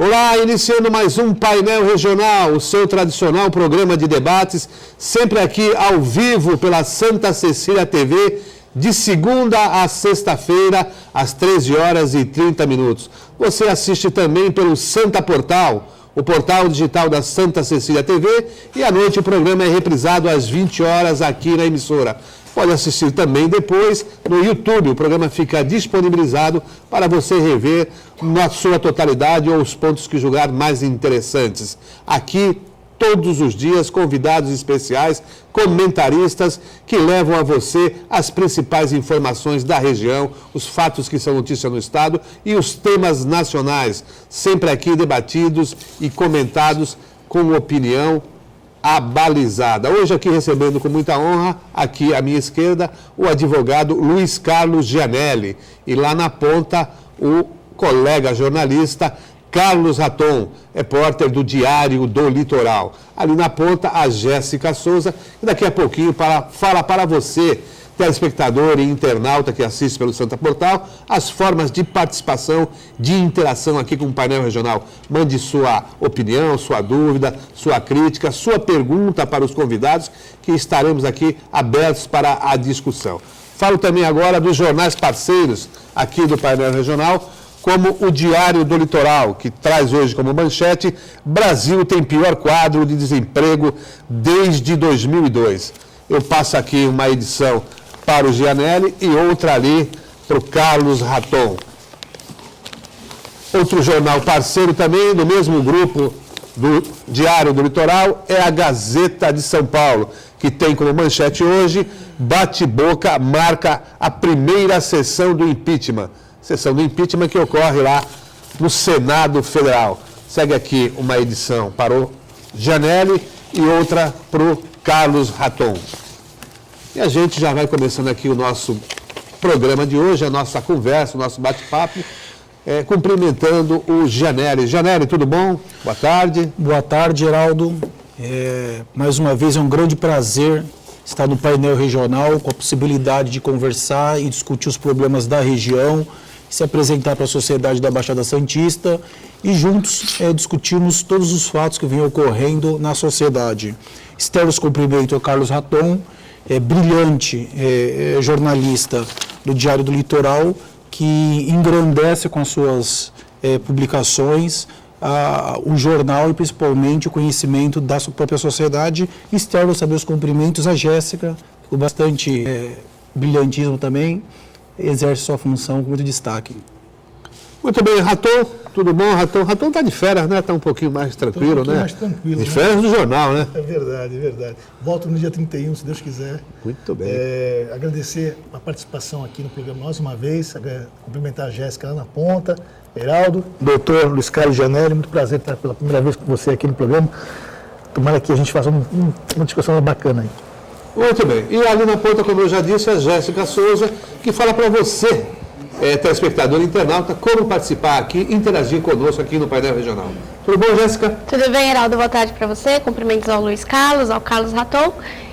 Olá, iniciando mais um Painel Regional, o seu tradicional programa de debates, sempre aqui ao vivo pela Santa Cecília TV, de segunda a sexta-feira, às 13 horas e 30 minutos. Você assiste também pelo Santa Portal, o portal digital da Santa Cecília TV, e à noite o programa é reprisado às 20 horas aqui na emissora. Pode assistir também depois no YouTube, o programa fica disponibilizado para você rever na sua totalidade ou os pontos que julgar mais interessantes. Aqui, todos os dias, convidados especiais, comentaristas que levam a você as principais informações da região, os fatos que são notícia no estado e os temas nacionais, sempre aqui debatidos e comentados com opinião abalizada. Hoje aqui recebendo com muita honra, aqui à minha esquerda, o advogado Luiz Carlos Gianelli e lá na ponta o colega jornalista Carlos Raton, repórter do Diário do Litoral. Ali na ponta a Jéssica Souza, que daqui a pouquinho fala para você, telespectador e internauta que assiste pelo Santa Portal, as formas de participação, de interação aqui com o painel regional. Mande sua opinião, sua dúvida, sua crítica, sua pergunta para os convidados, que estaremos aqui abertos para a discussão. Falo também agora dos jornais parceiros aqui do painel regional, como o Diário do Litoral, que traz hoje como manchete: Brasil tem pior quadro de desemprego desde 2002. Eu passo aqui uma edição para o Gianelli e outra ali para o Carlos Raton. Outro jornal parceiro também, do mesmo grupo do Diário do Litoral, é a Gazeta de São Paulo, que tem como manchete hoje: bate-boca marca a primeira sessão do impeachment. Sessão do impeachment que ocorre lá no Senado Federal. Segue aqui uma edição para o Gianelli e outra para o Carlos Raton. E a gente já vai começando aqui o nosso programa de hoje, a nossa conversa, o nosso bate-papo, cumprimentando o Gianelli. Gianelli, tudo bom? Boa tarde. Boa tarde, Geraldo. Mais uma vez é um grande prazer estar no painel regional, com a possibilidade de conversar e discutir os problemas da região, se apresentar para a sociedade da Baixada Santista e juntos discutirmos todos os fatos que vêm ocorrendo na sociedade. Externo os cumprimentos ao Carlos Raton, brilhante jornalista do Diário do Litoral, que engrandece com as suas publicações o jornal e principalmente o conhecimento da sua própria sociedade. Externo saber os cumprimentos à Jéssica, com bastante brilhantismo também, exerce sua função com muito destaque. Muito bem, Raton, tudo bom, Raton? Raton está de férias, né? Está um pouquinho mais tranquilo, né? Mais tranquilo. De férias do jornal, né? É verdade, é verdade. Volto no dia 31, se Deus quiser. Muito bem. Agradecer a participação aqui no programa mais uma vez, cumprimentar a Jéssica lá na ponta, Heraldo, doutor Luiz Carlos Gianelli, muito prazer estar pela primeira vez com você aqui no programa. Tomara que a gente faça uma discussão bacana aí. Muito bem. E ali na ponta, como eu já disse, a Jéssica Souza, que fala para você, telespectador e internauta, como participar aqui, interagir conosco aqui no painel regional. Tudo bom, Jéssica? Tudo bem, Heraldo? Boa tarde para você. Cumprimentos ao Luiz Carlos, ao Carlos Raton.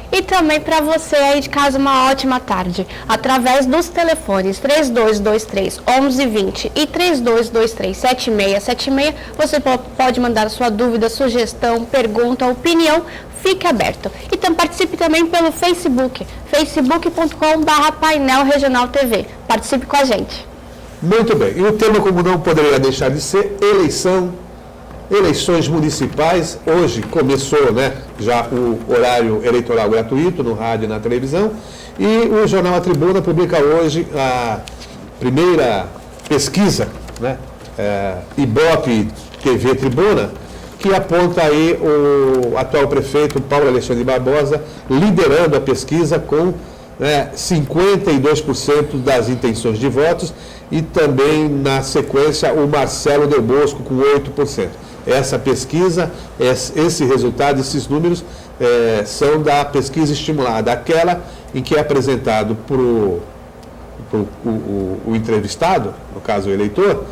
E também para você aí de casa, uma ótima tarde. Através dos telefones 3223-1120 e 3223-7676, você pode mandar sua dúvida, sugestão, pergunta, opinião. Fique aberto. E participe também pelo Facebook, facebook.com/painel regional TV. Participe com a gente. Muito bem. E o tema, como não poderia deixar de ser, eleições municipais. Hoje começou, já o horário eleitoral gratuito no rádio e na televisão. E o jornal A Tribuna publica hoje a primeira pesquisa, Ibope TV Tribuna, que aponta aí o atual prefeito Paulo Alexandre Barbosa liderando a pesquisa com 52% das intenções de votos e também, na sequência, o Marcelo Del Bosco com 8%. Essa pesquisa, esse resultado, esses números são da pesquisa estimulada, aquela em que é apresentado para o entrevistado, no caso o eleitor,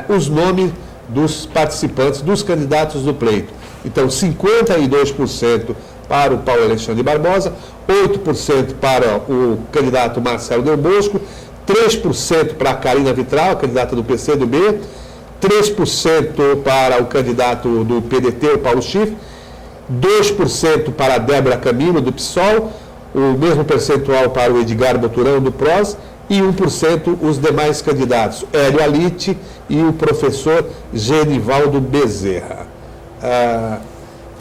os nomes dos participantes, dos candidatos do pleito. Então, 52% para o Paulo Alexandre Barbosa, 8% para o candidato Marcelo Del Bosco, 3% para a Carina Vitral, candidata do PCdoB, 3% para o candidato do PDT, o Paulo Schiff, 2% para a Débora Camilo, do PSOL, o mesmo percentual para o Edgar Boturão, do PROS, e 1% os demais candidatos, Hélio Alite e o professor Genivaldo Bezerra.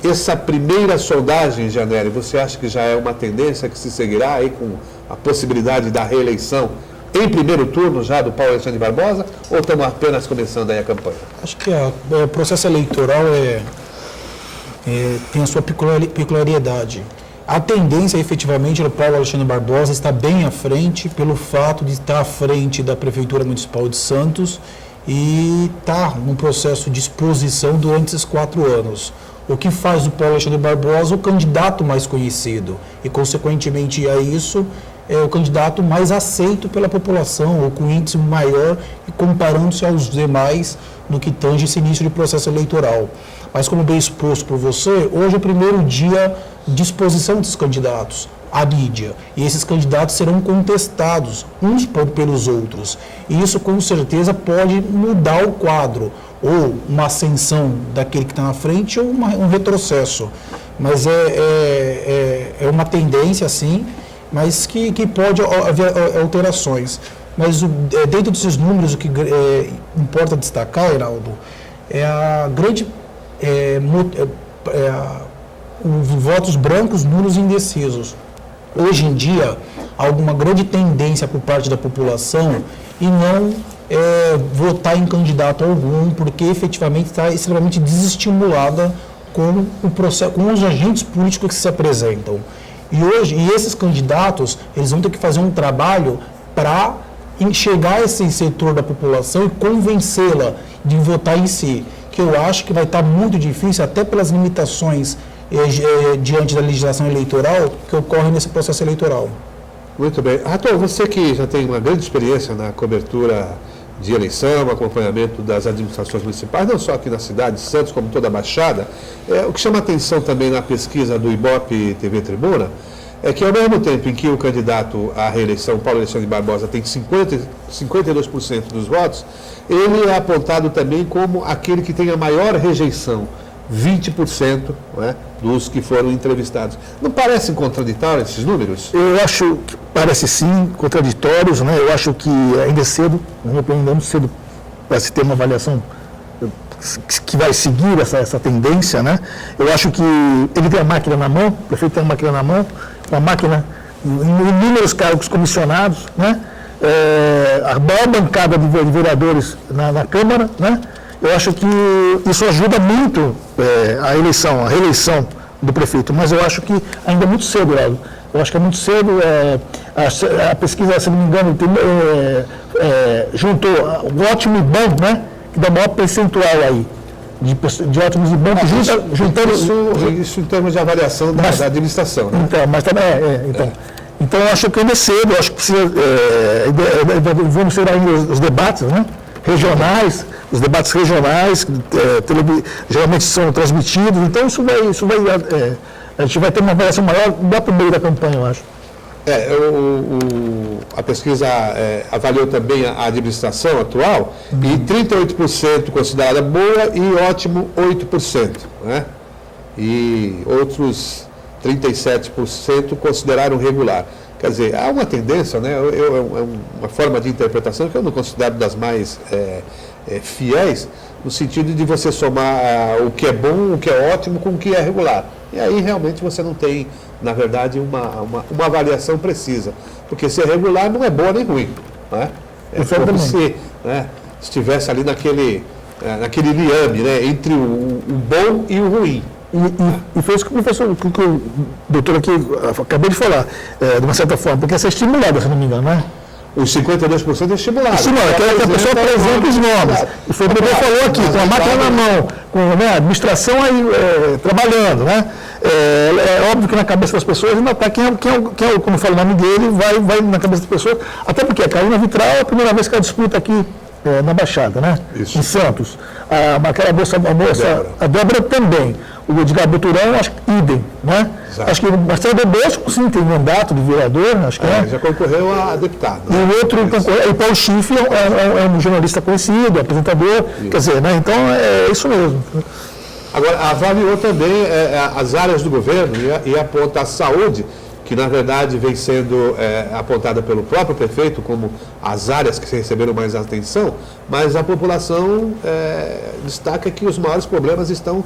Essa primeira sondagem, Janelli, você acha que já é uma tendência que se seguirá aí com a possibilidade da reeleição em primeiro turno já do Paulo Alexandre Barbosa, ou estamos apenas começando aí a campanha? Acho que o processo eleitoral tem a sua peculiaridade. A tendência, efetivamente, do Paulo Alexandre Barbosa está bem à frente, pelo fato de estar à frente da Prefeitura Municipal de Santos e estar num processo de exposição durante esses 4 anos. O que faz do Paulo Alexandre Barbosa o candidato mais conhecido e, consequentemente a isso, é o candidato mais aceito pela população, ou com índice maior, comparando-se aos demais no que tange esse início de processo eleitoral. Mas, como bem exposto por você, hoje é o primeiro dia de exposição desses candidatos à mídia. E esses candidatos serão contestados uns pelos outros. E isso, com certeza, pode mudar o quadro, ou uma ascensão daquele que está na frente, ou um retrocesso. Mas é uma tendência, sim, mas que pode haver alterações. Mas dentro desses números, o que importa destacar, Heraldo, é a grande... os votos brancos, nulos e indecisos. Hoje em dia, há uma grande tendência por parte da população em não votar em candidato algum, porque efetivamente está extremamente desestimulada com o processo, com os agentes políticos que se apresentam. E esses candidatos, eles vão ter que fazer um trabalho para enxergar esse setor da população e convencê-la de votar em si, que eu acho que vai estar muito difícil, até pelas limitações diante da legislação eleitoral que ocorre nesse processo eleitoral. Muito bem. Raton, você que já tem uma grande experiência na cobertura de eleição, acompanhamento das administrações municipais, não só aqui na cidade de Santos, como toda a Baixada, o que chama atenção também na pesquisa do Ibope TV Tribuna é que, ao mesmo tempo em que o candidato à reeleição, Paulo Alexandre Barbosa, tem 52% dos votos, ele é apontado também como aquele que tem a maior rejeição, 20%, dos que foram entrevistados. Não parecem contraditórios esses números? Eu acho que parece sim contraditórios, né? Eu acho que ainda é cedo, na minha opinião, muito cedo para se ter uma avaliação que vai seguir essa tendência, né? Eu acho que ele tem a máquina na mão, o prefeito tem a máquina na mão, uma máquina, inúmeros cargos comissionados, né? A maior bancada de vereadores na Câmara, né? Eu acho que isso ajuda muito a reeleição do prefeito, mas eu acho que ainda é muito cedo, Léo. Eu acho que é muito cedo. A pesquisa, se não me engano, juntou o ótimo e bom, né? Que dá o maior percentual aí de ótimos e bons, juntando isso em termos de avaliação da administração, né? Então, mas também então eu acho que ainda é cedo, eu acho que precisa, vamos ter ainda os debates, né? Regionais, os debates regionais, geralmente são transmitidos, então isso vai a gente vai ter uma avaliação maior lá para o meio da campanha, eu acho. A pesquisa avaliou também a administração atual, e 38% considerada boa e ótimo 8%, né? E outros 37% consideraram regular. Quer dizer, há uma tendência, né? É uma forma de interpretação que eu não considero das mais fiéis, no sentido de você somar o que é bom, o que é ótimo com o que é regular. E aí realmente você não tem, na verdade, uma avaliação precisa. Porque ser regular não é boa nem ruim. Né? É como se estivesse ali naquele liame, né? Entre o bom e o ruim. E foi isso que o doutor aqui acabou de falar, de uma certa forma, porque essa é estimulada, se não me engano, né? Os 52% é estimulado. Estimulado, que a pessoa apresenta os nomes. E foi o que o doutor falou aqui, com a máquina na mão, com a administração aí trabalhando, né? É óbvio que na cabeça das pessoas ainda está como fala o nome dele, vai na cabeça das pessoas, até porque a Carolina Vitral é a primeira vez que ela disputa aqui na Baixada, né? Isso. Em Santos. Aquela moça, a Débora também. O Edgar Buturão, acho que idem, né? Exato. Acho que o Marcelo Debosco, sim, tem mandato de vereador, acho que Já concorreu a deputado. E o outro, o Paulo Schiff é um jornalista conhecido, apresentador, quer dizer, né? Então é isso mesmo. Agora, avaliou também as áreas do governo e aponta a saúde, que na verdade vem sendo apontada pelo próprio prefeito como as áreas que receberam mais atenção, mas a população destaca que os maiores problemas estão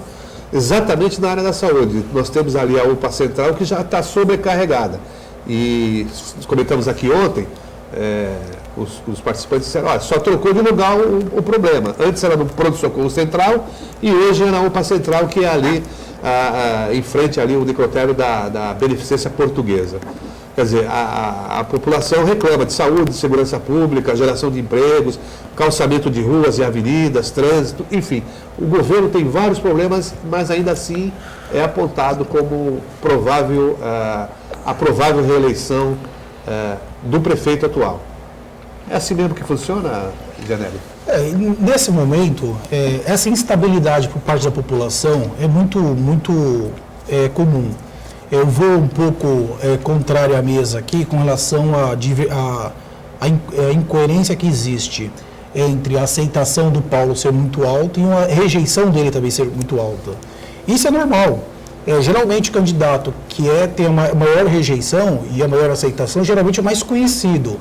exatamente na área da saúde. Nós temos ali a UPA Central que já está sobrecarregada. E comentamos aqui ontem, os participantes disseram, olha, só trocou de lugar o problema. Antes era no pronto-socorro central e hoje é na UPA Central, que é ali em frente ali o necrotério da Beneficência Portuguesa. Quer dizer, a população reclama de saúde, de segurança pública, geração de empregos, calçamento de ruas e avenidas, trânsito, enfim. O governo tem vários problemas, mas ainda assim é apontado como a provável reeleição do prefeito atual. É assim mesmo que funciona, Janelli? Nesse momento, essa instabilidade por parte da população é muito comum. Eu vou um pouco contrário à mesa aqui com relação à incoerência que existe entre a aceitação do Paulo ser muito alta e a rejeição dele também ser muito alta. Isso é normal. Geralmente o candidato que tem a maior rejeição e a maior aceitação, geralmente é o mais conhecido.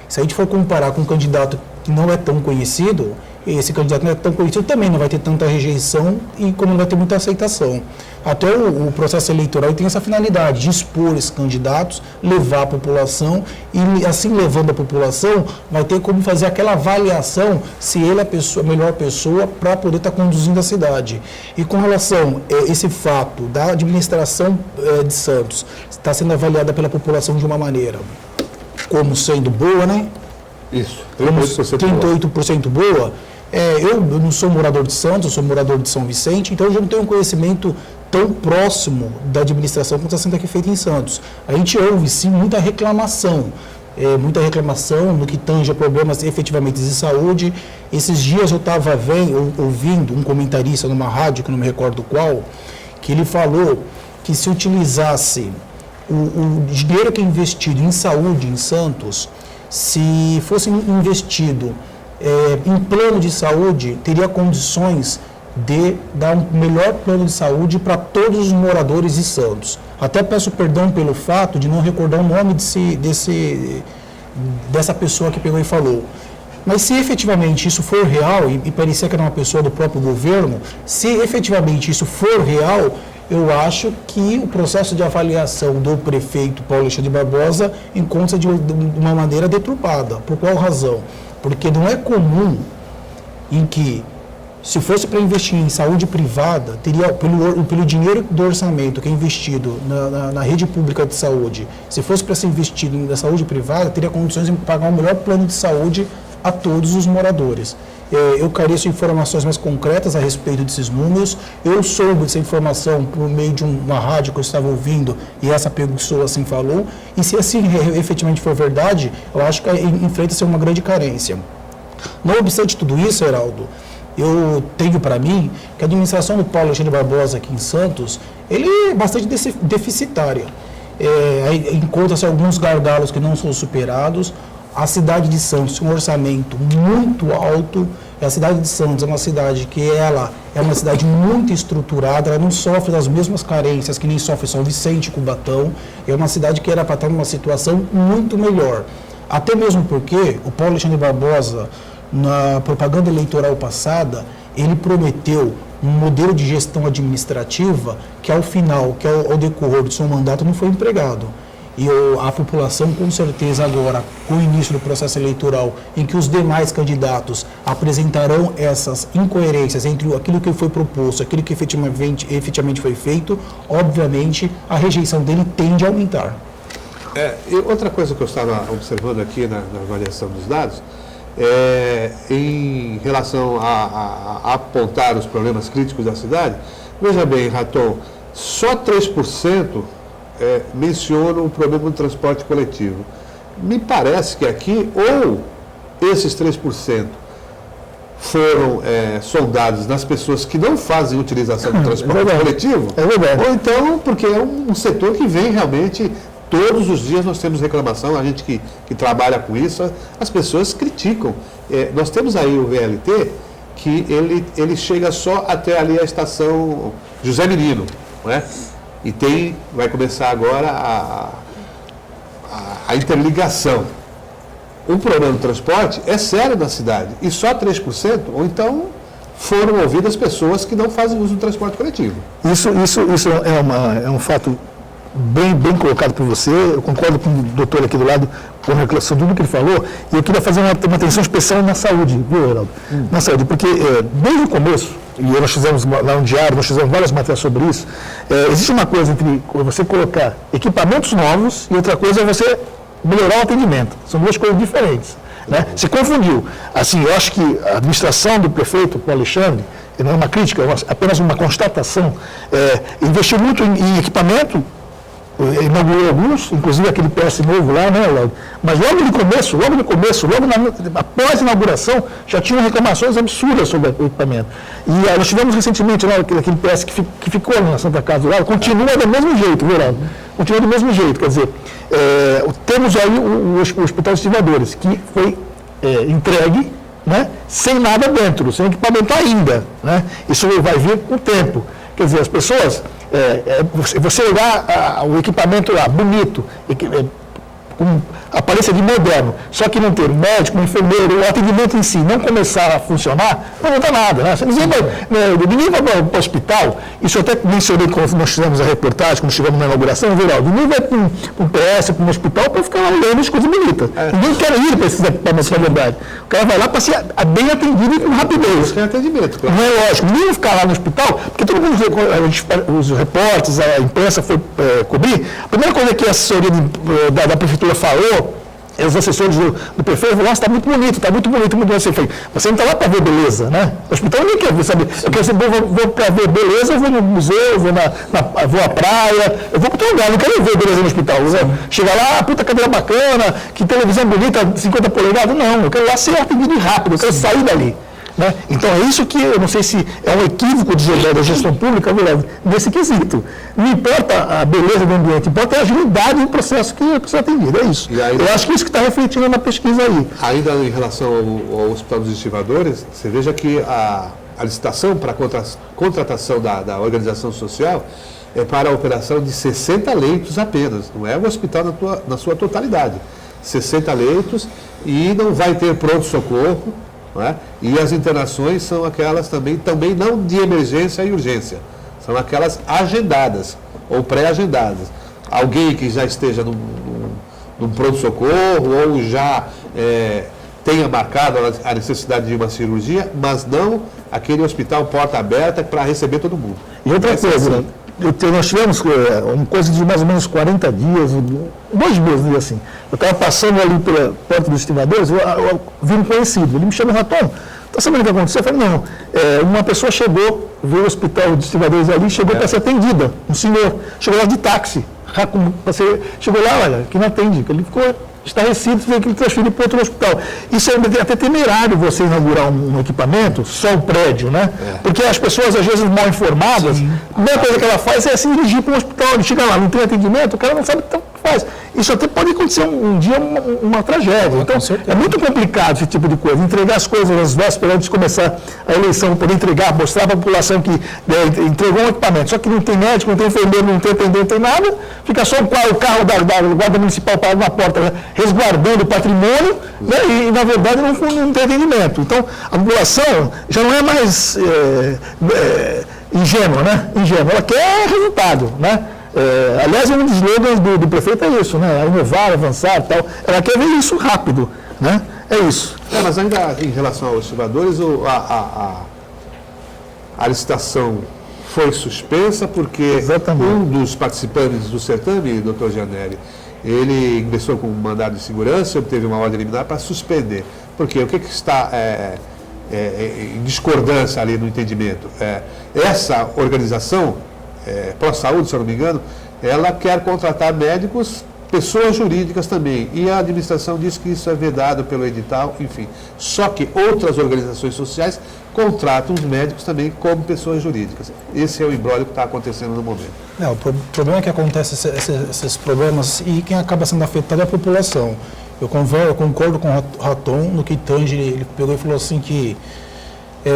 Se a gente for comparar com um candidato que não é tão conhecido, esse candidato não é tão conhecido, também não vai ter tanta rejeição e como não vai ter muita aceitação. Até o processo eleitoral tem essa finalidade de expor esses candidatos, levar a população e assim levando a população vai ter como fazer aquela avaliação se ele é a melhor pessoa para poder estar conduzindo a cidade. E com relação a esse fato da administração de Santos está sendo avaliada pela população de uma maneira como sendo boa, né? Isso, 38% boa. Eu não sou morador de Santos, eu sou morador de São Vicente, então eu já não tenho um conhecimento tão próximo da administração como está sendo aqui feita em Santos. A gente ouve, sim, muita reclamação no que tange a problemas efetivamente de saúde. Esses dias eu estava ouvindo um comentarista numa rádio, que eu não me recordo qual, que ele falou que se utilizasse o dinheiro que é investido em saúde em Santos, se fosse investido em plano de saúde, teria condições de dar um melhor plano de saúde para todos os moradores de Santos. Até peço perdão pelo fato de não recordar o nome dessa pessoa que pegou e falou. Mas se efetivamente isso for real, e parecia que era uma pessoa do próprio governo, se efetivamente isso for real, eu acho que o processo de avaliação do prefeito Paulo Alexandre Barbosa encontra-se de uma maneira deturpada. Por qual razão? Porque não é comum em que, se fosse para investir em saúde privada, teria, pelo dinheiro do orçamento que é investido na rede pública de saúde, se fosse para ser investido na saúde privada, teria condições de pagar um melhor plano de saúde a todos os moradores. Eu careço de informações mais concretas a respeito desses números. Eu soube dessa informação por meio de uma rádio que eu estava ouvindo e essa pessoa assim falou. E se assim efetivamente for verdade, eu acho que enfrenta-se uma grande carência. Não obstante tudo isso, Heraldo, eu tenho para mim que a administração do Paulo Alexandre Barbosa aqui em Santos, ele é bastante deficitária. Encontra-se alguns gargalos que não são superados. A cidade de Santos tem um orçamento muito alto. A cidade de Santos é uma cidade que ela é uma cidade muito estruturada, ela não sofre das mesmas carências que nem sofre São Vicente e Cubatão. É uma cidade que era para estar numa situação muito melhor. Até mesmo porque o Paulo Alexandre Barbosa, na propaganda eleitoral passada, ele prometeu um modelo de gestão administrativa que ao final, que ao decorrer do seu mandato, não foi empregado. E a população, com certeza, agora, com o início do processo eleitoral, em que os demais candidatos apresentarão essas incoerências entre aquilo que foi proposto e aquilo que efetivamente foi feito, obviamente, a rejeição dele tende a aumentar. E outra coisa que eu estava observando aqui na avaliação dos dados, em relação a apontar os problemas críticos da cidade, veja bem, Raton, só 3% mencionam o problema do transporte coletivo. Me parece que aqui, ou esses 3% foram soldados nas pessoas que não fazem utilização do transporte coletivo, ou então porque é um setor que vem realmente, todos os dias nós temos reclamação, a gente que trabalha com isso, as pessoas criticam. Nós temos aí o VLT, que ele chega só até ali a estação José Menino, não é? E vai começar agora a interligação. O problema do transporte é sério na cidade, e só 3%, ou então foram ouvidas pessoas que não fazem uso do transporte coletivo. Isso é um fato bem colocado por você. Eu concordo com o doutor aqui do lado, com relação a tudo que ele falou, e eu queria fazer uma atenção especial na saúde, viu, Heraldo? Na saúde, porque desde o começo, e nós fizemos lá um diário, nós fizemos várias matérias sobre isso, existe uma coisa entre você colocar equipamentos novos e outra coisa é você melhorar o atendimento. São duas coisas diferentes. Né? Se confundiu. Assim, eu acho que a administração do prefeito, Paulo Alexandre, não é uma crítica, é apenas uma constatação, investiu muito em equipamento, inaugurou alguns, inclusive aquele PS novo lá, né, Lauro? Mas logo no começo, após a inauguração, já tinham reclamações absurdas sobre o equipamento. E nós tivemos recentemente lá aquele PS que ficou na Santa Casa do Lauro, continua do mesmo jeito, viu, Lauro? Continua do mesmo jeito, quer dizer, temos aí o Hospital dos Estivadores, que foi entregue, né, sem nada dentro, sem equipamento ainda, né? Isso vai vir com o tempo. Quer dizer, as pessoas, você olhar o equipamento lá, bonito, com aparência de moderno, só que não ter médico, enfermeiro, o atendimento em si não começar a funcionar, não adianta nada. Né? Ninguém vai para o hospital, isso eu até mencionei quando nós fizemos a reportagem, quando chegamos na inauguração, Geraldo, ninguém vai para um PS, para um hospital, para ficar lá olhando as coisas bonitas. Ninguém quer ir para esses equipamentos, na verdade. O cara vai lá para ser bem atendido e com rapidez. Tem atendimento, claro. Não é lógico, ninguém vai ficar lá no hospital, porque todo mundo, os repórteres, a imprensa foi cobrir, a primeira coisa que a assessoria da prefeitura falou, os assessores do prefeito falaram, está muito bonito, muito bonito. Você não está lá para ver beleza, né? O hospital ninguém quer ver, sabe? Eu quero saber, vou para ver beleza, eu vou no museu, eu vou à praia, eu vou para outro lugar, não quero ver beleza no hospital. Chega lá, puta cadeira bacana, que televisão bonita, 50 polegadas, não, eu quero lá ser atendido rápido, eu quero sair dali. Né? Então é isso que eu não sei se é um equívoco da gestão pública, nesse quesito. Não importa a beleza do ambiente, importa a agilidade do processo que precisa atendido, é isso. Eu acho que isso que está refletindo na pesquisa aí. Ainda em relação ao Hospital dos Estivadores, você veja que a licitação para a contratação da organização social é para a operação de 60 leitos apenas, não é o hospital na sua totalidade. 60 leitos e não vai ter pronto-socorro. Não é? E as internações são aquelas também não de emergência e urgência, são aquelas agendadas ou pré-agendadas. Alguém que já esteja num pronto-socorro ou já tenha marcado a necessidade de uma cirurgia, mas não aquele hospital porta aberta para receber todo mundo. E outra coisa, nós tivemos uma coisa de mais ou menos 40 dias, 2 meses, assim. Eu estava passando ali pela porta dos estivadores, eu vi um conhecido, ele me chamou, Raton, está sabendo o que aconteceu? Eu falei, não, uma pessoa chegou, veio ao hospital dos estivadores ali, chegou para ser atendida, um senhor, chegou lá de táxi, chegou lá, olha, que não atende, ele ficou estarrecido, teve que transferir para outro hospital. Isso é até temerário você inaugurar um equipamento, só um prédio, né? Porque as pessoas, às vezes, mal informadas, a primeira coisa que ela faz é se dirigir para um hospital, ele chega lá, não tem atendimento, o cara não sabe o que faz. Isso até pode acontecer um dia uma tragédia. Então, é muito complicado esse tipo de coisa. Entregar as coisas às vésperas antes de começar a eleição, poder entregar, mostrar para a população que entregou um equipamento. Só que não tem médico, não tem enfermeiro, não tem atendente, não tem nada. Fica só o carro da Guarda Municipal parado na porta, né, resguardando o patrimônio, né, e, na verdade, não tem atendimento. Então, a população já não é mais ingênua, né? Ela quer resultado, né? Aliás, um dos slogans do prefeito é isso, né? Inovar, avançar e tal. Ela quer ver isso rápido, né? É isso. Mas ainda em relação aos estivadores, a licitação foi suspensa porque um dos participantes do certame, doutor Gianelli, ele ingressou com um mandado de segurança, obteve uma ordem liminar para suspender. Porque o que está em discordância ali no entendimento? Essa organização, Pró-Saúde, se eu não me engano, ela quer contratar médicos pessoas jurídicas também. E a administração diz que isso é vedado pelo edital, enfim. Só que outras organizações sociais contratam os médicos também como pessoas jurídicas. Esse é o imbróglio que está acontecendo no momento. Não, o problema é que acontece esses problemas e quem acaba sendo afetado é a população. Eu concordo com o Raton no que tange, ele pegou e falou assim que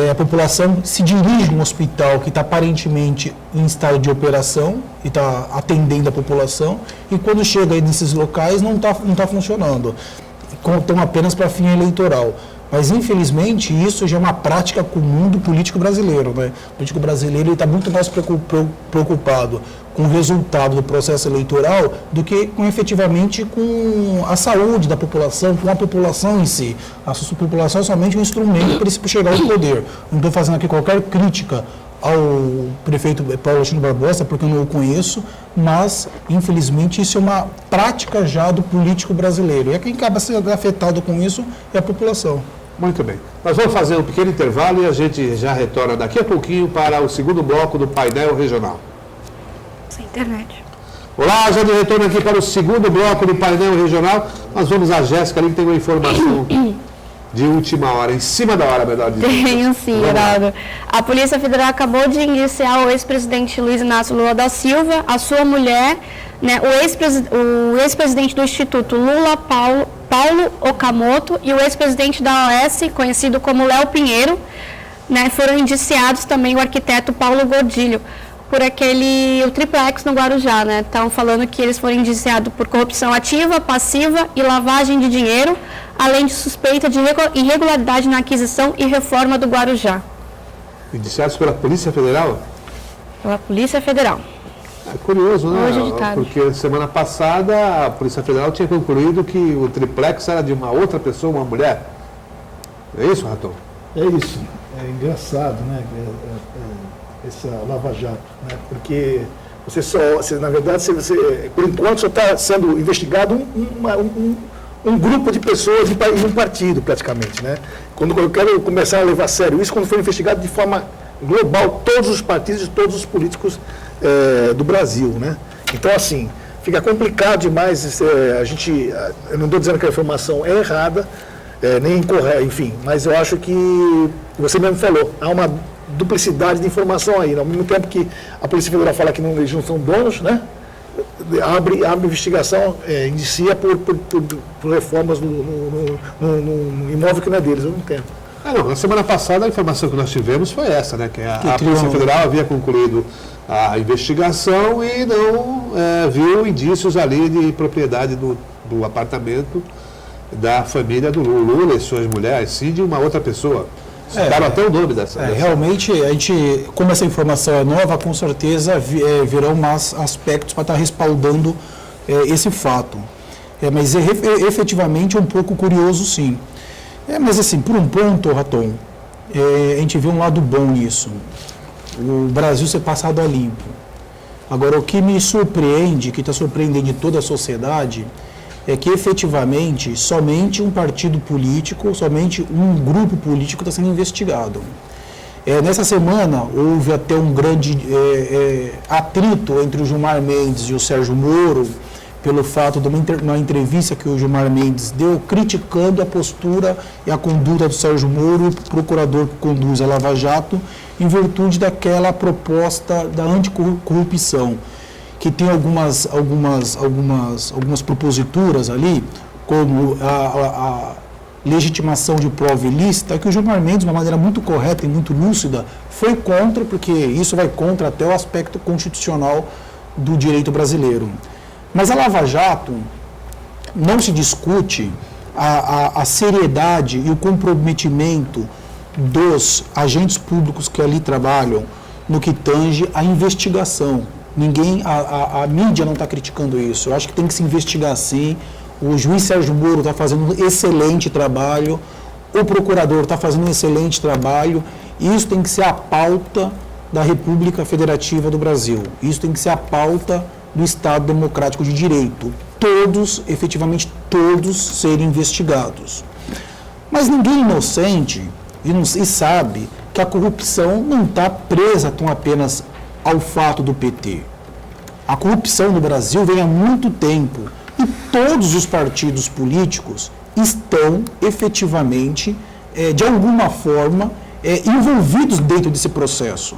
a população se dirige a um hospital que está aparentemente em estado de operação e está atendendo a população, e quando chega aí nesses locais não tá funcionando, estão apenas para fim eleitoral. Mas, infelizmente, isso já é uma prática comum do político brasileiro, né? O político brasileiro está muito mais preocupado com o resultado do processo eleitoral do que efetivamente com a saúde da população, com a população em si. A população é somente um instrumento para ele chegar ao poder. Não estou fazendo aqui qualquer crítica ao prefeito Paulo Agostinho Barbosa, porque eu não o conheço, mas, infelizmente, isso é uma prática já do político brasileiro. E quem acaba sendo afetado com isso é a população. Muito bem. Nós vamos fazer um pequeno intervalo e a gente já retorna daqui a pouquinho para o segundo bloco do painel regional. Sem internet. Olá, já de retorno aqui para o segundo bloco do painel regional. Nós vamos a Jéssica ali que tem uma informação de última hora, em cima da hora, melhor dizendo. Tenho sim, Geraldo. A Polícia Federal acabou de indiciar o ex-presidente Luiz Inácio Lula da Silva, a sua mulher, né, o ex-presidente do Instituto Lula, Paulo Okamoto, e o ex-presidente da OAS, conhecido como Léo Pinheiro, né, foram indiciados também o arquiteto Paulo Gordilho, por o triplex no Guarujá, né? Estão falando que eles foram indiciados por corrupção ativa, passiva e lavagem de dinheiro, além de suspeita de irregularidade na aquisição e reforma do Guarujá. Indiciados pela Polícia Federal? Pela Polícia Federal. É curioso, né? Hoje de tarde. Porque semana passada a Polícia Federal tinha concluído que o triplex era de uma outra pessoa, uma mulher. É isso, Raton? É isso. É engraçado, né? Essa Lava Jato, né? Porque na verdade, por enquanto só está sendo investigado um grupo de pessoas e um partido, praticamente, né? Quando eu quero começar a levar a sério isso, quando for investigado de forma global todos os partidos e todos os políticos do Brasil, né? Então, assim, fica complicado demais. Eu não estou dizendo que a informação é errada, nem incorreta, enfim, mas eu acho que você mesmo falou, há uma duplicidade de informação aí, ao mesmo tempo que a Polícia Federal fala que eles não são donos, né? Abre investigação, indicia por reformas no imóvel que não é deles, eu não entendo. Não, na semana passada a informação que nós tivemos foi essa, né? Que a Polícia Federal havia concluído a investigação e não viu indícios ali de propriedade do apartamento da família do Lula e suas mulheres, sim de uma outra pessoa. Citaram até o nome dessa. Realmente, como essa informação é nova, com certeza virão mais aspectos para estar respaldando esse fato. Mas efetivamente é um pouco curioso, sim. Mas assim, por um ponto, Raton, a gente vê um lado bom nisso. O Brasil ser passado a limpo. Agora, o que me surpreende, que está surpreendendo toda a sociedade, é que efetivamente somente um partido político, somente um grupo político está sendo investigado. Nessa semana houve até um grande atrito entre o Gilmar Mendes e o Sérgio Moro, pelo fato de uma entrevista que o Gilmar Mendes deu criticando a postura e a conduta do Sérgio Moro, procurador que conduz a Lava Jato, em virtude daquela proposta da anticorrupção, que tem algumas proposituras ali, como a legitimação de prova ilícita, que o Gilmar Mendes, de uma maneira muito correta e muito lúcida, foi contra, porque isso vai contra até o aspecto constitucional do direito brasileiro. Mas a Lava Jato não se discute a seriedade e o comprometimento dos agentes públicos que ali trabalham no que tange à investigação. A mídia não está criticando isso. Eu acho que tem que se investigar sim. O juiz Sérgio Moro está fazendo um excelente trabalho, o procurador está fazendo um excelente trabalho, e isso tem que ser a pauta da República Federativa do Brasil. Isso tem que ser a pauta do Estado Democrático de Direito. Todos, efetivamente todos, serem investigados. Mas ninguém inocente e sabe que a corrupção não está presa tão apenas ao fato do PT. A corrupção no Brasil vem há muito tempo. E todos os partidos políticos estão efetivamente, de alguma forma, envolvidos dentro desse processo.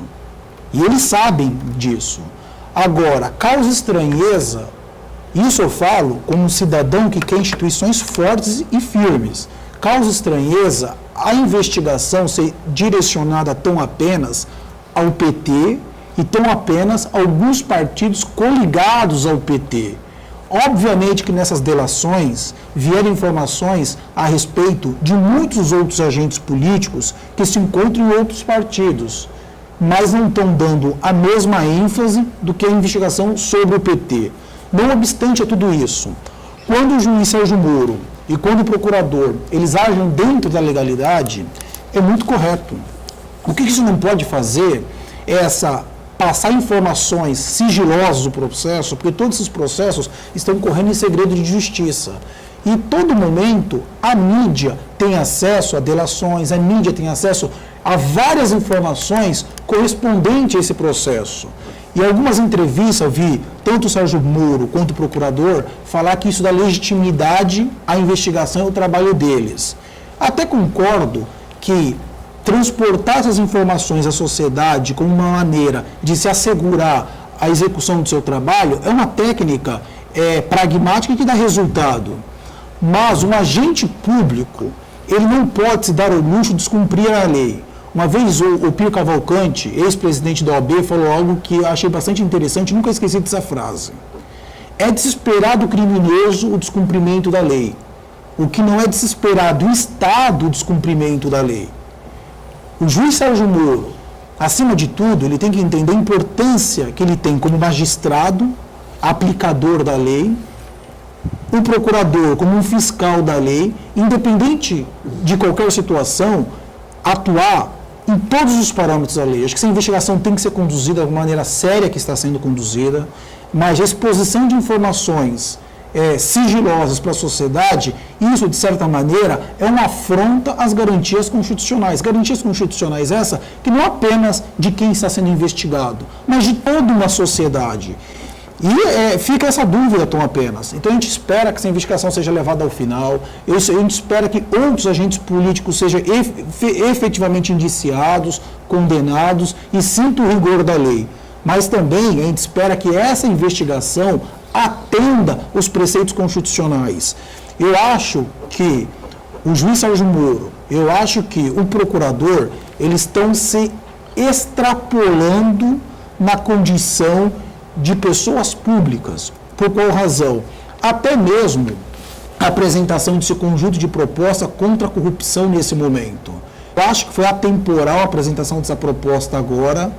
E eles sabem disso. Agora, causa estranheza, isso eu falo como um cidadão que quer instituições fortes e firmes. Causa estranheza a investigação ser direcionada tão apenas ao PT e tão apenas a alguns partidos coligados ao PT. Obviamente que nessas delações vieram informações a respeito de muitos outros agentes políticos que se encontram em outros partidos, mas não estão dando a mesma ênfase do que a investigação sobre o PT. Não obstante a tudo isso, quando o juiz Sérgio Moro e quando o procurador, eles agem dentro da legalidade, é muito correto. O que isso não pode fazer é passar informações sigilosas do processo, porque todos esses processos estão correndo em segredo de justiça. E em todo momento, a mídia tem acesso a delações, a mídia tem acesso a várias informações correspondentes a esse processo. E algumas entrevistas eu vi, tanto o Sérgio Moro quanto o procurador, falar que isso dá legitimidade à investigação e ao trabalho deles. Até concordo que transportar essas informações à sociedade como uma maneira de se assegurar a execução do seu trabalho é uma técnica pragmática que dá resultado. Mas um agente público, ele não pode se dar ao luxo de descumprir a lei. Uma vez o Pio Cavalcante, ex-presidente da OAB, falou algo que eu achei bastante interessante, nunca esqueci dessa frase. É desesperado criminoso o descumprimento da lei. O que não é desesperado o Estado o descumprimento da lei. O juiz Sérgio Moro, acima de tudo, ele tem que entender a importância que ele tem como magistrado, aplicador da lei, o procurador como um fiscal da lei, independente de qualquer situação, atuar em todos os parâmetros da lei. Acho que essa investigação tem que ser conduzida da maneira séria que está sendo conduzida, mas a exposição de informações sigilosas para a sociedade, isso, de certa maneira, é uma afronta às garantias constitucionais. Garantias constitucionais essa que não apenas de quem está sendo investigado, mas de toda uma sociedade. E fica essa dúvida tão apenas. Então a gente espera que essa investigação seja levada ao final, a gente espera que outros agentes políticos sejam efetivamente indiciados, condenados e sintam o rigor da lei. Mas também a gente espera que essa investigação atenda os preceitos constitucionais. Eu acho que o juiz Sérgio Moro, eu acho que o procurador, eles estão se extrapolando na condição de pessoas públicas. Por qual razão? Até mesmo a apresentação desse conjunto de proposta contra a corrupção nesse momento. Eu acho que foi atemporal a apresentação dessa proposta agora,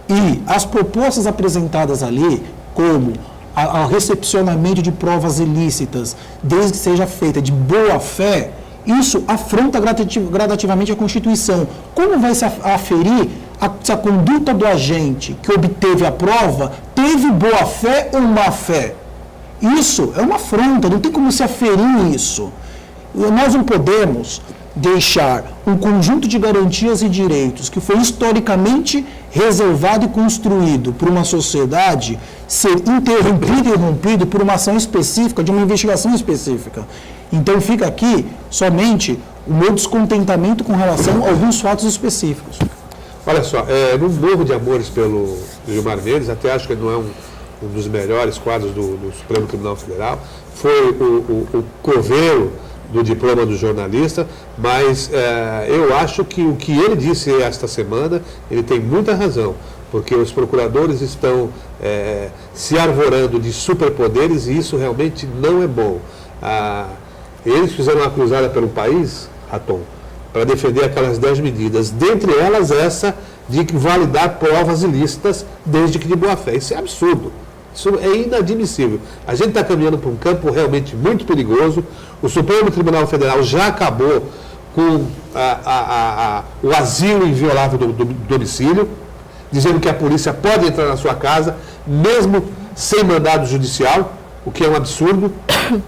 e as propostas apresentadas ali, como ao recepcionamento de provas ilícitas, desde que seja feita de boa fé, isso afronta gradativamente a Constituição. Como vai se aferir se a conduta do agente que obteve a prova teve boa fé ou má fé? Isso é uma afronta, não tem como se aferir isso. Nós não podemos deixar um conjunto de garantias e direitos que foi historicamente reservado e construído por uma sociedade ser interrompido e rompido por uma ação específica, de uma investigação específica. Então fica aqui somente o meu descontentamento com relação a alguns fatos específicos. Olha só, no morro de amores pelo Gilmar Mendes, até acho que ele não é um dos melhores quadros do Supremo Tribunal Federal, foi o coveiro do diploma do jornalista, mas eu acho que o que ele disse esta semana, ele tem muita razão, porque os procuradores estão se arvorando de superpoderes e isso realmente não é bom. Eles fizeram uma cruzada pelo país, Raton, para defender aquelas 10 medidas, dentre elas essa de validar provas ilícitas desde que de boa fé. Isso é absurdo. Isso é inadmissível. A gente está caminhando para um campo realmente muito perigoso. O Supremo Tribunal Federal já acabou com o asilo inviolável do domicílio, dizendo que a polícia pode entrar na sua casa, mesmo sem mandado judicial. o que é um absurdo.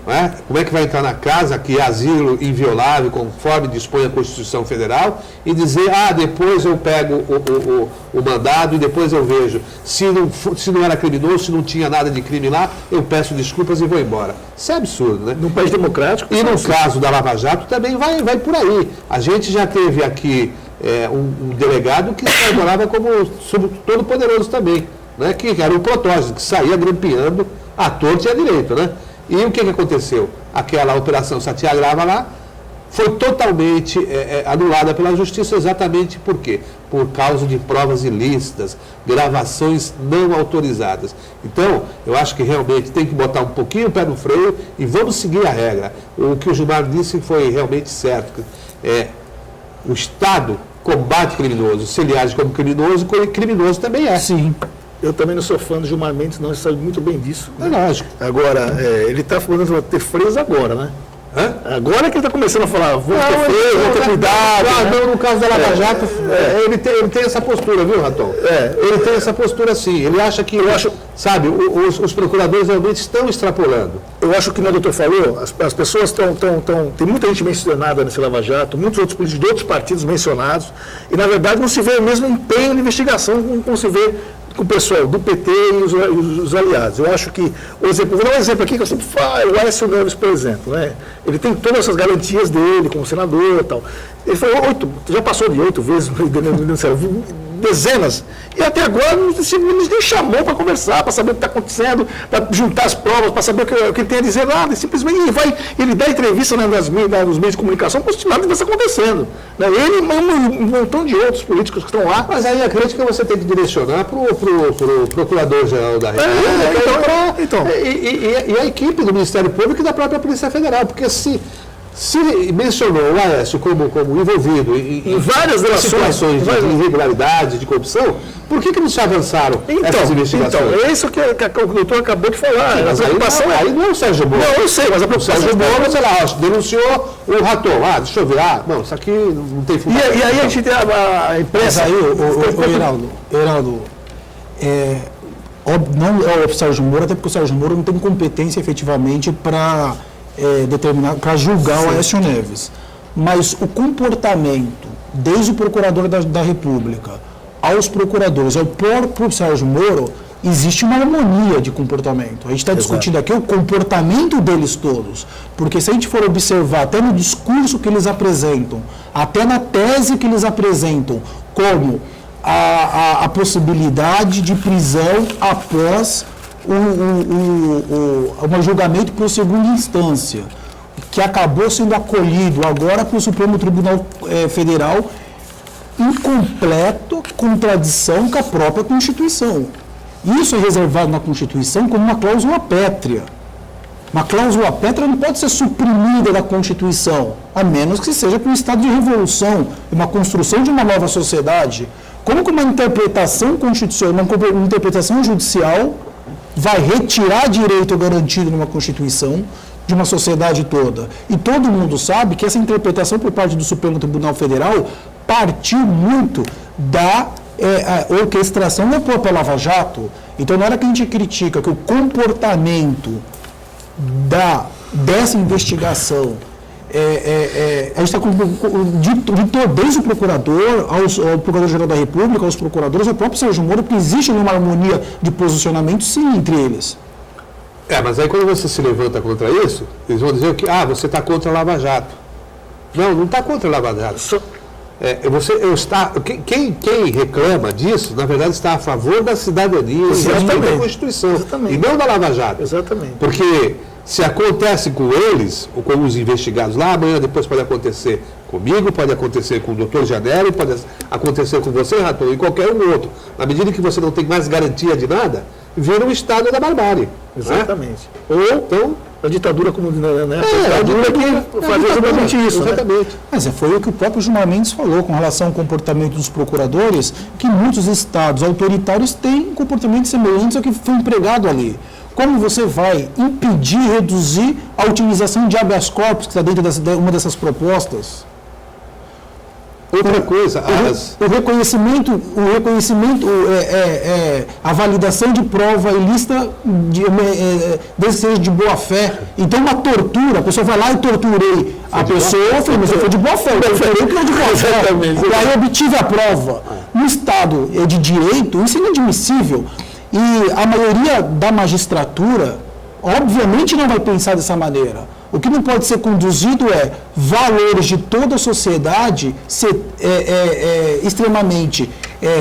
Né? Como é que vai entrar na casa, que é asilo inviolável, conforme dispõe a Constituição Federal, e dizer, depois eu pego o mandado e depois eu vejo. Se não era criminoso, se não tinha nada de crime lá, eu peço desculpas e vou embora. Isso é absurdo, né? Num país democrático. E no caso da Lava Jato também vai por aí. A gente já teve aqui um delegado que se trabalhava como todo poderoso também, né? Que era o protótipo, que saía grampeando à torta e à direito, né? E o que aconteceu? Aquela operação Satyagraha lá foi totalmente anulada pela justiça, exatamente por quê? Por causa de provas ilícitas, gravações não autorizadas. Então, eu acho que realmente tem que botar um pouquinho o pé no freio e vamos seguir a regra. O que o Gilmar disse foi realmente certo. O Estado combate criminoso. Se ele age como criminoso também é. Sim. Eu também não sou fã do Gilmar Mendes, não, ele sabe muito bem disso. É lógico. Agora, ele está falando de ter freio agora, né? Hã? Agora que ele está começando a falar, vou ter freio, vou ter cuidado. Não, no caso da Lava Jato, ele tem essa postura, viu, Raton? Ele tem essa postura sim. Ele acha que, sabe, os procuradores realmente estão extrapolando. Eu acho que, o doutor falou, as pessoas estão. Tem muita gente mencionada nesse Lava Jato, muitos outros políticos de outros partidos mencionados, e na verdade não se vê o mesmo empenho de investigação como se vê com o pessoal do PT e os aliados. Eu acho que, vou dar um exemplo aqui que eu sempre falo, o Aécio Neves, por exemplo, né? Ele tem todas essas garantias dele como senador e tal. Ele falou, já passou de 8 vezes, dezenas, e até agora não nem chamou para conversar, para saber o que está acontecendo, para juntar as provas, para saber o que ele tem a dizer, nada, simplesmente ele dá entrevista nos meios de comunicação, como se nada estivesse acontecendo. Né? Ele e um montão de outros políticos que estão lá. Mas aí a crítica você tem que direcionar para o Procurador-Geral da República e a equipe do Ministério Público e da própria Polícia Federal, porque se mencionou o Aécio como envolvido em várias situações de irregularidade, de corrupção, por que não se avançaram essas investigações? Então, é isso que o doutor acabou de falar. Sim, mas aí não é o Sérgio Moro. Não, eu sei, mas a preocupação... O Sérgio Moro, sei lá, denunciou o Raton. Deixa eu ver. Não, isso aqui não tem fundamento. E aí a gente tem a imprensa... Mas aí, Heraldo, não é o Sérgio Moro, até porque o Sérgio Moro não tem competência efetivamente para para julgar o Aécio Neves. Mas o comportamento, desde o Procurador da República aos procuradores, ao próprio Sérgio Moro, existe uma harmonia de comportamento. A gente está discutindo aqui o comportamento deles todos. Porque se a gente for observar, até no discurso que eles apresentam, até na tese que eles apresentam, como a possibilidade de prisão após um julgamento por segunda instância, que acabou sendo acolhido agora pelo Supremo Tribunal Federal, em completa contradição com a própria Constituição. Isso é reservado na Constituição como uma cláusula pétrea. Uma cláusula pétrea não pode ser suprimida da Constituição, a menos que seja por um estado de revolução, uma construção de uma nova sociedade. Como que uma interpretação constitucional, uma interpretação judicial vai retirar direito garantido numa Constituição de uma sociedade toda? E todo mundo sabe que essa interpretação por parte do Supremo Tribunal Federal partiu muito da orquestração da própria Lava Jato. Então, na hora que a gente critica que o comportamento dessa investigação a gente está desde o procurador ao Procurador-Geral da República, aos procuradores, ao próprio Sérgio Moro, que existe uma harmonia de posicionamento, sim, entre eles. Mas aí quando você se levanta contra isso, eles vão dizer que você está contra a Lava Jato. Não está contra a Lava Jato. Quem reclama disso, na verdade, está a favor da cidadania e da Constituição. Exatamente. E não da Lava Jato. Exatamente. Porque se acontece com eles, ou com os investigados lá, amanhã depois pode acontecer comigo, pode acontecer com o doutor Janelli, pode acontecer com você, Raton, e qualquer um outro. Na medida que você não tem mais garantia de nada, vira um estado da barbárie. Exatamente. Né? Ou então a ditadura como a ditadura que faz exatamente isso. Exatamente. Né? Mas foi o que o próprio Gilmar Mendes falou com relação ao comportamento dos procuradores, que muitos estados autoritários têm comportamentos semelhantes ao que foi empregado ali. Como você vai impedir, reduzir a utilização de habeas corpus que está dentro de uma dessas propostas? Outra coisa, a validação de prova ilícita desde de boa fé. Então, uma tortura, a pessoa vai lá e torturei a pessoa, mas eu fui de boa fé, eu torturei que não de boa fé. E aí eu obtive a prova. No Estado de Direito, isso é inadmissível. E a maioria da magistratura, obviamente, não vai pensar dessa maneira. O que não pode ser conduzido é valores de toda a sociedade ser extremamente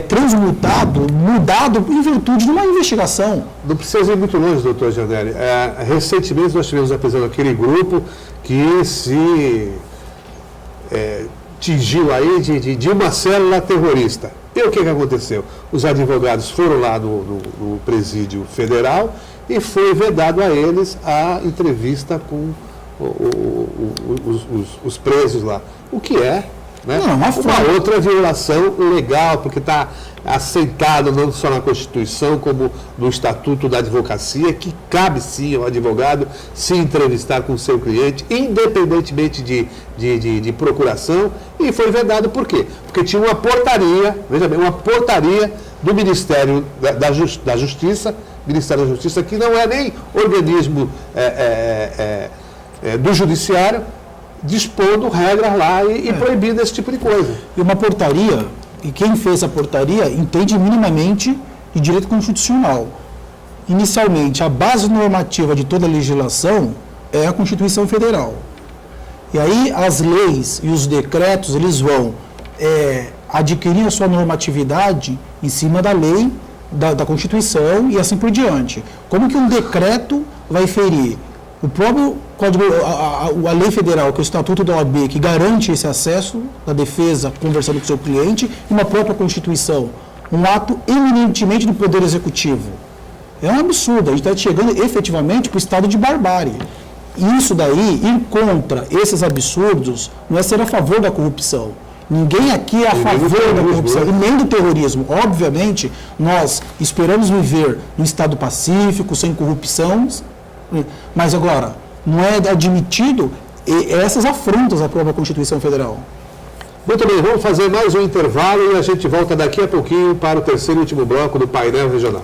transmutado, mudado em virtude de uma investigação. Não precisa ir muito longe, doutor Gianelli. Recentemente nós tivemos apresentando aquele grupo que se tingiu aí de uma célula terrorista. E o que aconteceu? Os advogados foram lá no presídio federal e foi vedado a eles a entrevista com os presos lá. O que é, né? Uma outra violação legal, porque está assentado não só na Constituição, como no Estatuto da Advocacia, que cabe sim ao advogado se entrevistar com o seu cliente, independentemente de procuração, e foi vedado por quê? Porque tinha uma portaria, veja bem, uma portaria do Ministério da Justiça, Ministério da Justiça, que não é nem organismo do Judiciário, dispondo regras lá e proibindo esse tipo de coisa. E uma portaria, e quem fez a portaria entende minimamente de direito constitucional. Inicialmente, a base normativa de toda a legislação é a Constituição Federal. E aí as leis e os decretos, eles vão adquirir a sua normatividade em cima da lei, da Constituição e assim por diante. Como que um decreto vai ferir? O próprio Código, a lei federal, que é o Estatuto da OAB, que garante esse acesso da defesa conversando com o seu cliente, e uma própria Constituição, um ato eminentemente do Poder Executivo. É um absurdo, a gente está chegando efetivamente para o estado de barbárie. E isso daí, ir contra esses absurdos, não é ser a favor da corrupção. Ninguém aqui é a favor da corrupção, e nem do terrorismo. Obviamente, nós esperamos viver num estado pacífico, sem corrupção, mas agora, não é admitido essas afrontas à própria Constituição Federal. Muito bem, vamos fazer mais um intervalo e a gente volta daqui a pouquinho para o terceiro e último bloco do Painel Regional.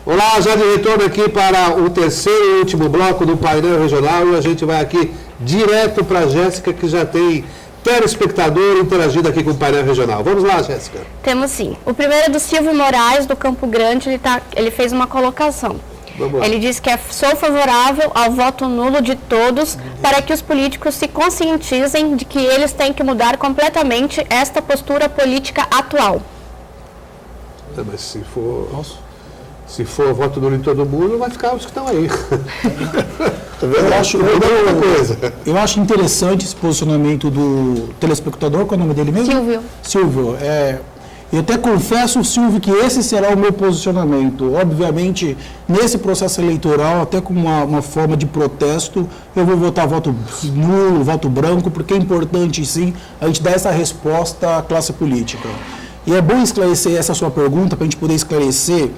Olá, já de retorno aqui para o terceiro e último bloco do Painel Regional, e a gente vai aqui direto para a Jéssica, que já tem telespectador interagindo aqui com o Painel Regional. Vamos lá, Jéssica. Temos sim. O primeiro é do Silvio Moraes, do Campo Grande, ele fez uma colocação. Ele diz que sou favorável ao voto nulo de todos para que os políticos se conscientizem de que eles têm que mudar completamente esta postura política atual. Mas se for voto nulo em todo mundo, vai ficar os que estão aí. Eu acho interessante esse posicionamento do telespectador, qual é o nome dele mesmo? Silvio. Eu até confesso, Silvio, que esse será o meu posicionamento. Obviamente, nesse processo eleitoral, até com uma forma de protesto, eu vou votar voto nulo, voto branco, porque é importante, sim, a gente dar essa resposta à classe política. E é bom esclarecer essa sua pergunta, para a gente poder esclarecer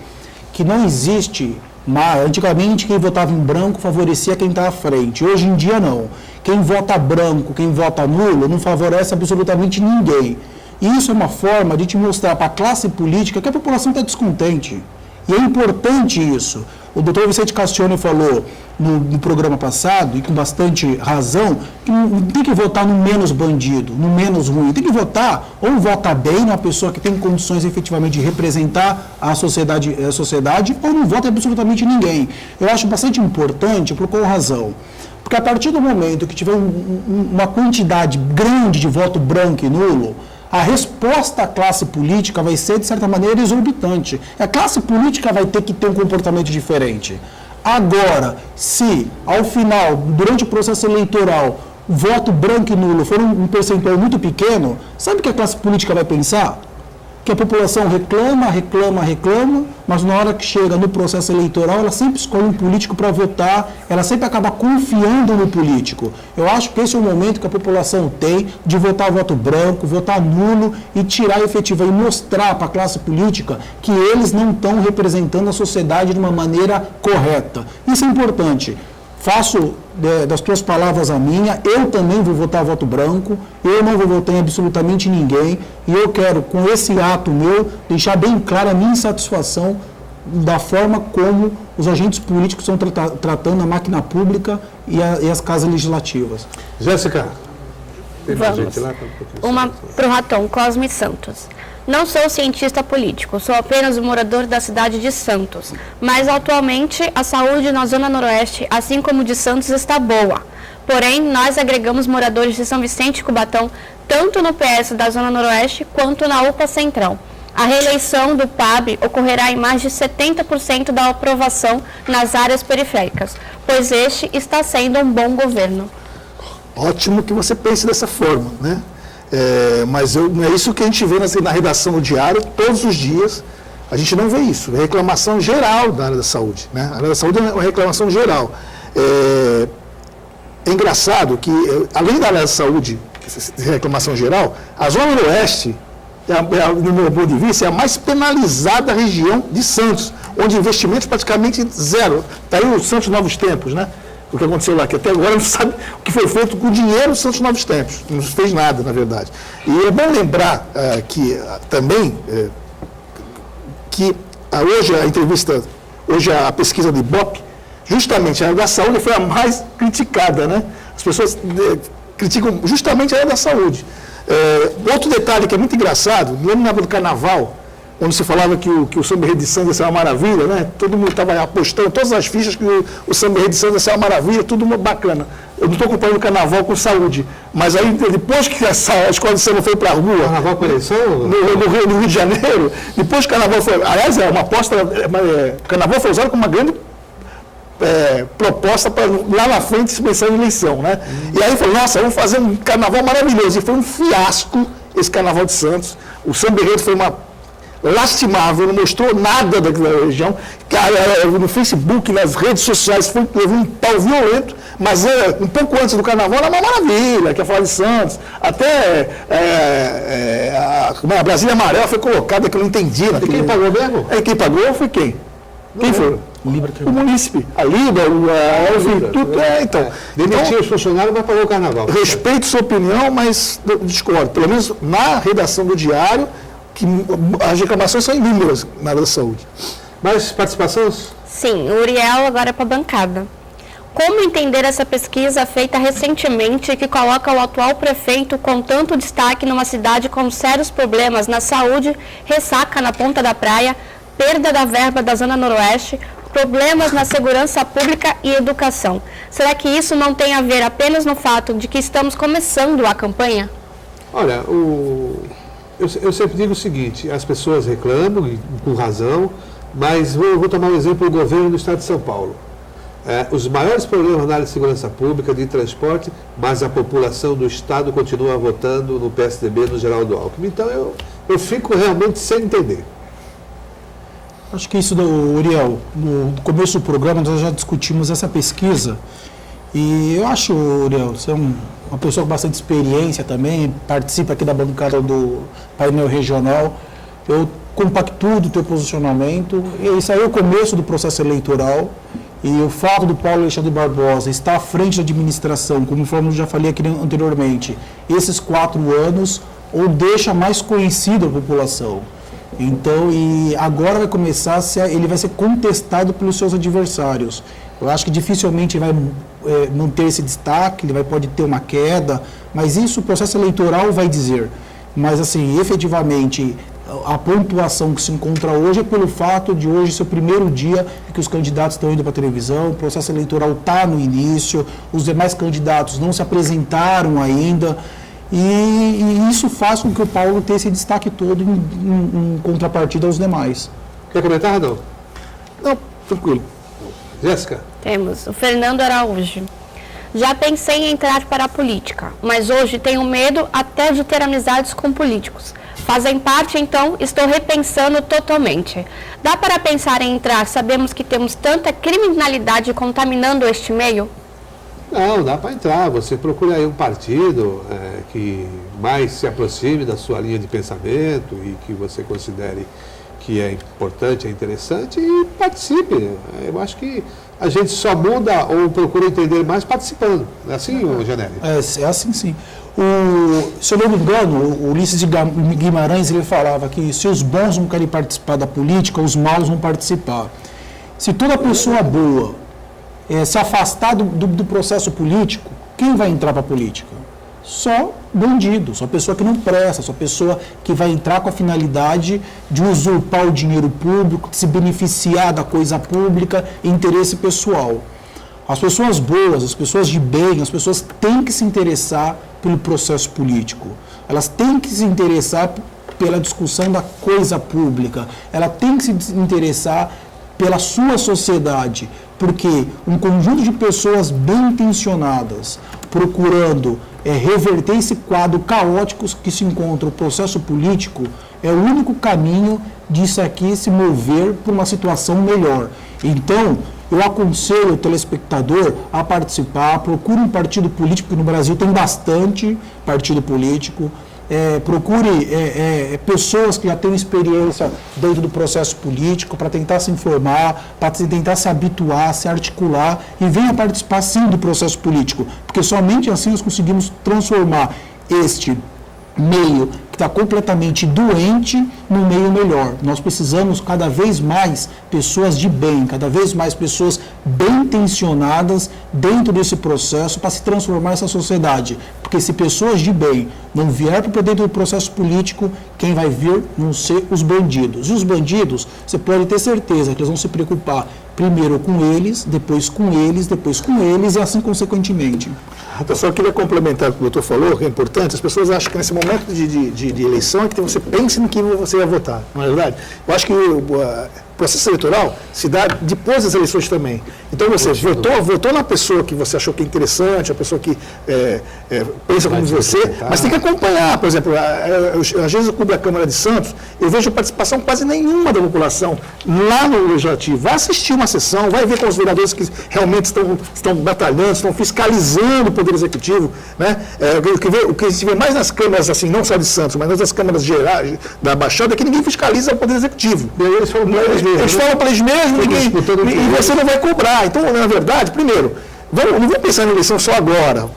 que não existe, antigamente quem votava em branco favorecia quem está à frente. Hoje em dia, não. Quem vota branco, quem vota nulo, não favorece absolutamente ninguém. E isso é uma forma de te mostrar para a classe política que a população está descontente. E é importante isso. O doutor Vicente Castione falou no programa passado, e com bastante razão, que não tem que votar no menos bandido, no menos ruim. Tem que votar, ou vota bem numa pessoa que tem condições efetivamente de representar a sociedade, ou não vota absolutamente ninguém. Eu acho bastante importante, por qual razão? Porque a partir do momento que tiver uma quantidade grande de voto branco e nulo, a resposta à classe política vai ser, de certa maneira, exorbitante. A classe política vai ter que ter um comportamento diferente. Agora, se, ao final, durante o processo eleitoral, o voto branco e nulo for um percentual muito pequeno, sabe o que a classe política vai pensar? Que a população reclama, mas na hora que chega no processo eleitoral, ela sempre escolhe um político para votar, ela sempre acaba confiando no político. Eu acho que esse é o momento que a população tem de votar voto branco, votar nulo e tirar efetiva e mostrar para a classe política que eles não estão representando a sociedade de uma maneira correta. Isso é importante. faço das tuas palavras a minha, eu também vou votar voto branco, eu não vou votar em absolutamente ninguém, e eu quero, com esse ato meu, deixar bem clara a minha insatisfação da forma como os agentes políticos estão tratando a máquina pública e as casas legislativas. Jéssica. Vamos. Uma para o Raton, Cosme Santos. Não sou cientista político, sou apenas um morador da cidade de Santos. Mas atualmente a saúde na Zona Noroeste, assim como de Santos, está boa. Porém, nós agregamos moradores de São Vicente e Cubatão, tanto no PS da Zona Noroeste quanto na UPA Central. A reeleição do PAB ocorrerá em mais de 70% da aprovação nas áreas periféricas, pois este está sendo um bom governo. Ótimo que você pense dessa forma, né? Mas não é isso que a gente vê na redação do Diário todos os dias. A gente não vê isso. É reclamação geral da área da saúde, né? A área da saúde é uma reclamação geral. É engraçado que, além da área da saúde, reclamação geral, a Zona Noroeste, no meu ponto de vista, é a mais penalizada região de Santos, onde investimentos praticamente zero. Está aí o Santos Novos Tempos, né? O que aconteceu lá, que até agora não sabe o que foi feito com o dinheiro do Santos Novos Tempos. Não se fez nada, na verdade. E é bom lembrar que também que hoje a pesquisa do Ibope, justamente a área da saúde foi a mais criticada, né? As pessoas criticam justamente a área da saúde. Outro detalhe que é muito engraçado, lembra do Carnaval, onde se falava que o Samba Enredo de Santos ia ser uma maravilha, né? Todo mundo estava apostando, todas as fichas que o Samba Enredo de Santos ia ser uma maravilha, tudo bacana. Eu não estou comparando o Carnaval com saúde, mas aí depois que a escola de samba foi para a rua... Carnaval com eleição? No Rio de Janeiro, depois que o Carnaval foi... Aliás, uma aposta... O Carnaval foi usado como uma grande proposta para lá na frente se pensar em eleição, né? E aí falou, nossa, vamos fazer um Carnaval maravilhoso. E foi um fiasco esse Carnaval de Santos. O Samba Enredo foi uma... lastimável, não mostrou nada daquela região. No Facebook, nas redes sociais, levou um pau violento, mas um pouco antes do Carnaval era uma maravilha, que ia falar de Santos. Até a Brasília Amarela foi colocada, que eu não entendi. E quem pagou mesmo? Quem pagou foi quem? Quem foi? O munícipe. A Libra, tudo. Então. Demitiu os funcionários, mas pagou o Carnaval. Respeito sua opinião, mas discordo. Pelo menos na redação do Diário, que as reclamações são inúmeras na área da saúde. Mais participações? Sim, o Uriel agora é para a bancada. Como entender essa pesquisa feita recentemente que coloca o atual prefeito com tanto destaque numa cidade com sérios problemas na saúde, ressaca na ponta da praia, perda da verba da Zona Noroeste, problemas na segurança pública e educação? Será que isso não tem a ver apenas no fato de que estamos começando a campanha? Olha, eu sempre digo o seguinte, as pessoas reclamam, e com razão, mas vou tomar um exemplo do governo do Estado de São Paulo. Os maiores problemas na área de segurança pública, de transporte, mas a população do Estado continua votando no PSDB, no Geraldo Alckmin. Então eu fico realmente sem entender. Acho que isso, Uriel, no começo do programa nós já discutimos essa pesquisa e eu acho, Uriel, você é uma pessoa com bastante experiência também, participa aqui da bancada do painel regional, eu compactuo do teu posicionamento, e isso aí é o começo do processo eleitoral, e o fato do Paulo Alexandre Barbosa estar à frente da administração, conforme eu já falei aqui anteriormente, esses 4 anos, ou deixa mais conhecido a população. Então, e agora vai começar, ele vai ser contestado pelos seus adversários. Eu acho que dificilmente vai manter esse destaque, pode ter uma queda, mas isso o processo eleitoral vai dizer. Mas, assim, efetivamente, a pontuação que se encontra hoje é pelo fato de hoje ser o primeiro dia que os candidatos estão indo para a televisão, o processo eleitoral está no início, os demais candidatos não se apresentaram ainda, e isso faz com que o Paulo tenha esse destaque todo em contrapartida aos demais. Quer comentar, Radão? Não, tranquilo. Jéssica? Temos o Fernando Araújo. Já pensei em entrar para a política, mas hoje tenho medo até de ter amizades com políticos. Fazem parte, então, estou repensando totalmente. Dá para pensar em entrar? Sabemos que temos tanta criminalidade contaminando este meio? Não, dá para entrar. Você procura aí um partido que mais se aproxime da sua linha de pensamento e que você considere que é importante, é interessante, e participe. Eu acho que a gente só muda ou procura entender mais participando. É assim, Janelli? É assim sim. Se eu não me engano, o Ulisses de Guimarães ele falava que se os bons não querem participar da política, os maus vão participar. Se toda pessoa boa se afastar do processo político, quem vai entrar para a política? Só bandido, só pessoa que não presta, só pessoa que vai entrar com a finalidade de usurpar o dinheiro público, de se beneficiar da coisa pública, interesse pessoal. As pessoas boas, as pessoas de bem, as pessoas têm que se interessar pelo processo político. Elas têm que se interessar pela discussão da coisa pública. Ela tem que se interessar pela sua sociedade, porque um conjunto de pessoas bem intencionadas, procurando reverter esse quadro caótico que se encontra o processo político, é o único caminho disso aqui se mover para uma situação melhor. Então, eu aconselho o telespectador a participar, procure um partido político, porque no Brasil tem bastante partido político, procure pessoas que já têm experiência dentro do processo político para tentar se informar, para tentar se habituar, se articular e venha participar sim do processo político, porque somente assim nós conseguimos transformar este meio que está completamente doente no meio melhor. Nós precisamos cada vez mais pessoas de bem, cada vez mais pessoas bem intencionadas dentro desse processo para se transformar essa sociedade. Porque se pessoas de bem não vierem para dentro do processo político, quem vai vir vão ser os bandidos. E os bandidos, você pode ter certeza que eles vão se preocupar primeiro com eles, depois com eles, depois com eles e assim consequentemente. Eu só queria complementar o que o doutor falou, que é importante. As pessoas acham que nesse momento de eleição é que você pense no que você vai votar, não é verdade? Eu acho que o processo eleitoral se dá depois das eleições também. Então você votou na pessoa que você achou que é interessante, a pessoa que pensa como você, mas tem que acompanhar. Por exemplo, às vezes eu cubro a Câmara de Santos, eu vejo participação quase nenhuma da população lá no Legislativo. Vai assistir uma sessão, vai ver com os vereadores que realmente estão batalhando, estão fiscalizando o Poder Executivo. Né? O que se vê mais nas câmaras, assim, não só de Santos, mas nas câmaras gerais da Baixada, é que ninguém fiscaliza o Poder Executivo. Eles falam para eles mesmos, e você não vai cobrar. Então, na verdade, primeiro, não vamos pensar na eleição só agora.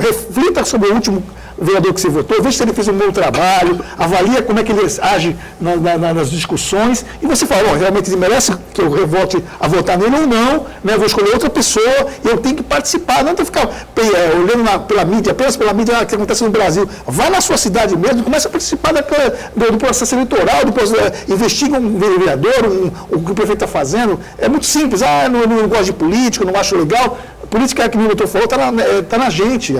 Reflita sobre o último vereador que você votou, veja se ele fez um bom trabalho, avalia como é que ele age nas discussões, e você fala, realmente ele merece que eu volte a votar nele ou não, né? Vou escolher outra pessoa e eu tenho que participar, não tem que ficar olhando pela mídia, apenas pela mídia que acontece no Brasil. Vai na sua cidade mesmo, começa a participar do processo eleitoral, investiga um vereador, o que o prefeito está fazendo. É muito simples, não gosto de político, não acho legal. A política que o doutor falou está na gente.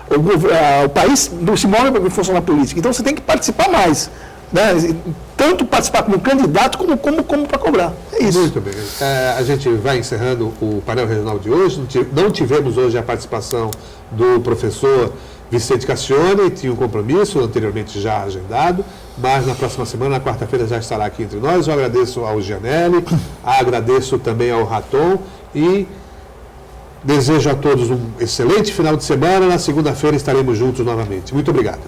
O país não se move para funcionar a política. Então você tem que participar mais. Né? Tanto participar como candidato como para cobrar. É isso. Muito bem. A gente vai encerrando o painel regional de hoje. Não tivemos hoje a participação do professor Vicente Cassione, tinha um compromisso anteriormente já agendado, mas na próxima semana, na quarta-feira, já estará aqui entre nós. Eu agradeço ao Gianelli, agradeço também ao Raton e desejo a todos um excelente final de semana. Na segunda-feira estaremos juntos novamente. Muito obrigado.